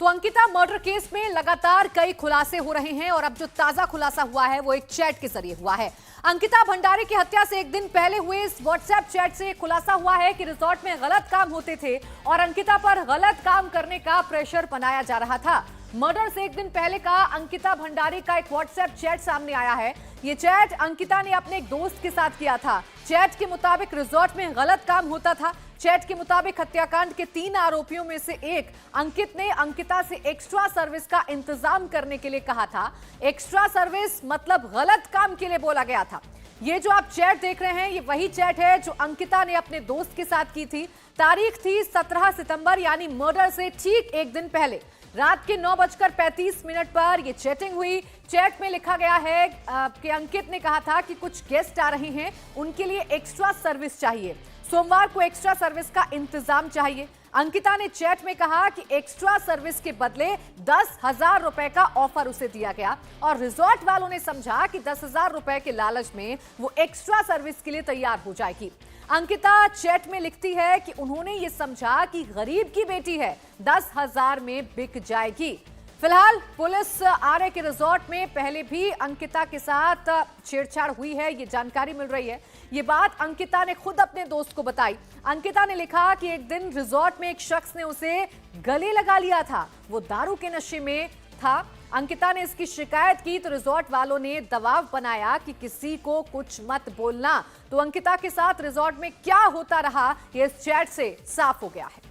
तो Ankita murder case में लगातार कई खुलासे हो रहे हैं और अब जो ताजा खुलासा हुआ है वो एक चैट के जरिए हुआ है। अंकिता भंडारी की हत्या से एक दिन पहले हुए इस व्हाट्सएप चैट से खुलासा हुआ है कि रिजॉर्ट में गलत काम होते थे और अंकिता पर गलत काम करने का प्रेशर बनाया जा रहा था। मर्डर से एक दिन पहले का अंकिता भंडारी का एक व्हाट्सएप चैट सामने आया है। ये चैट अंकिता ने अपने एक दोस्त के साथ किया था। चैट के मुताबिक रिजॉर्ट में गलत काम होता था। चैट के मुताबिक हत्याकांड के 3 आरोपियों में से एक अंकित ने अंकिता से एक्स्ट्रा सर्विस का इंतजाम करने के लिए कहा था। एक्स्ट्रा सर्विस मतलब गलत काम के लिए बोला गया था। ये जो आप चैट देख रहे हैं ये वही चैट है जो अंकिता ने अपने दोस्त के साथ की थी। तारीख थी 17 सितंबर यानी मर्डर से ठीक एक दिन पहले रात के 9:35 पर ये चैटिंग हुई। चैट में लिखा गया है कि अंकित ने कहा था कि कुछ गेस्ट आ रहे हैं, उनके लिए एक्स्ट्रा सर्विस चाहिए। सोमवार को एक्स्ट्रा सर्विस का इंतजाम चाहिए। अंकिता ने चैट में कहा कि एक्स्ट्रा सर्विस के बदले 10,000 रुपए का ऑफर उसे दिया गया और रिजॉर्ट वालों ने समझा कि 10,000 रुपए के लालच में वो एक्स्ट्रा सर्विस के लिए तैयार हो जाएगी। अंकिता चैट में लिखती है कि उन्होंने ये समझा कि गरीब की बेटी है, 10,000 में बिक जाएगी। फिलहाल पुलिस आरे के रिजॉर्ट में पहले भी अंकिता के साथ छेड़छाड़ हुई है, ये जानकारी मिल रही है। ये बात अंकिता ने खुद अपने दोस्त को बताई। अंकिता ने लिखा कि एक दिन रिजॉर्ट में एक शख्स ने उसे गले लगा लिया था, वो दारू के नशे में था। अंकिता ने इसकी शिकायत की तो रिजॉर्ट वालों ने दबाव बनाया कि किसी को कुछ मत बोलना। तो अंकिता के साथ रिजॉर्ट में क्या होता रहा ये इस चैट से साफ हो गया है।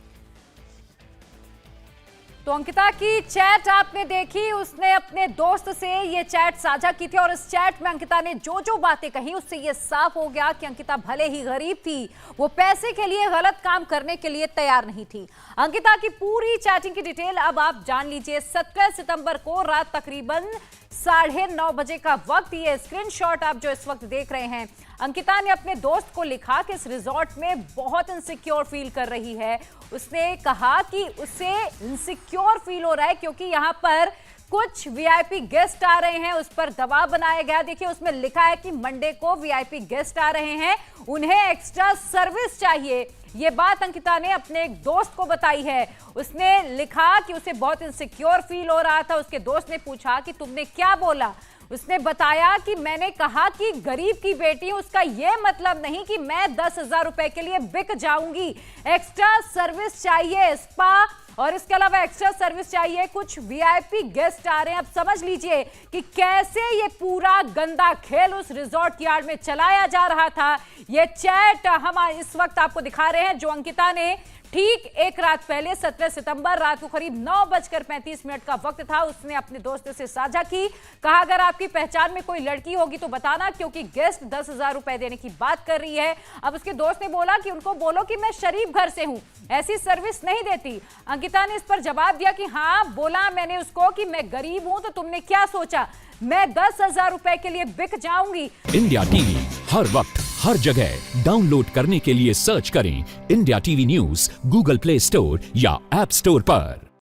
तो अंकिता की चैट आपने देखी, उसने अपने दोस्त से ये चैट साझा की थी और इस चैट में अंकिता ने जो जो बातें कही उससे ये साफ हो गया कि अंकिता भले ही गरीब थी, वो पैसे के लिए गलत काम करने के लिए तैयार नहीं थी। अंकिता की पूरी चैटिंग की डिटेल अब आप जान लीजिए। 17 सितंबर को रात तकरीबन 9:30 बजे का वक्त, ये स्क्रीनशॉट आप जो इस वक्त देख रहे हैं। अंकिता ने अपने दोस्त को लिखा कि इस रिजॉर्ट में बहुत इनसिक्योर फील कर रही है। उसने कहा कि उसे इनसिक्योर फील हो रहा है क्योंकि यहाँ पर कुछ वीआईपी गेस्ट आ रहे हैं, उस पर दबाव बनाया गया। देखिए उसमें लिखा है कि मंडे को वीआईपी गेस्ट आ रहे हैं, उन्हें एक्स्ट्रा सर्विस चाहिए। ये बात अंकिता ने अपने एक दोस्त को बताई है। उसने लिखा कि उसे बहुत इनसिक्योर फील हो रहा था। उसके दोस्त ने पूछा कि तुमने क्या बोला। उसने बताया कि मैंने कहा कि गरीब की बेटी हूं, उसका यह मतलब नहीं कि मैं 10,000 रुपए के लिए बिक जाऊंगी। एक्स्ट्रा सर्विस चाहिए, स्पा और इसके अलावा एक्स्ट्रा सर्विस चाहिए। कुछ वीआईपी गेस्ट आ रहे हैं। अब समझ लीजिए कि कैसे ये पूरा गंदा खेल उस रिजॉर्ट यार्ड में चलाया जा रहा था। ये चैट हम इस वक्त आपको दिखा रहे हैं जो अंकिता ने ठीक एक रात पहले 17 सितंबर रात को करीब 9:35 का वक्त था, उसने अपने दोस्त से साझा की। कहा अगर आपकी पहचान में कोई लड़की होगी तो बताना क्योंकि गेस्ट 10,000 रुपए देने की बात कर रही है। अब उसके दोस्त ने बोला कि उनको बोलो कि मैं शरीफ घर से हूं, ऐसी सर्विस नहीं देती। अंकिता ने इस पर जवाब दिया कि हाँ बोला मैंने उसको कि मैं गरीब हूं, तो तुमने क्या सोचा मैं 10,000 रुपए के लिए बिक जाऊंगी। इंडिया टीवी हर वक्त हर जगह डाउनलोड करने के लिए सर्च करें India TV news Google play store या ऐप स्टोर पर।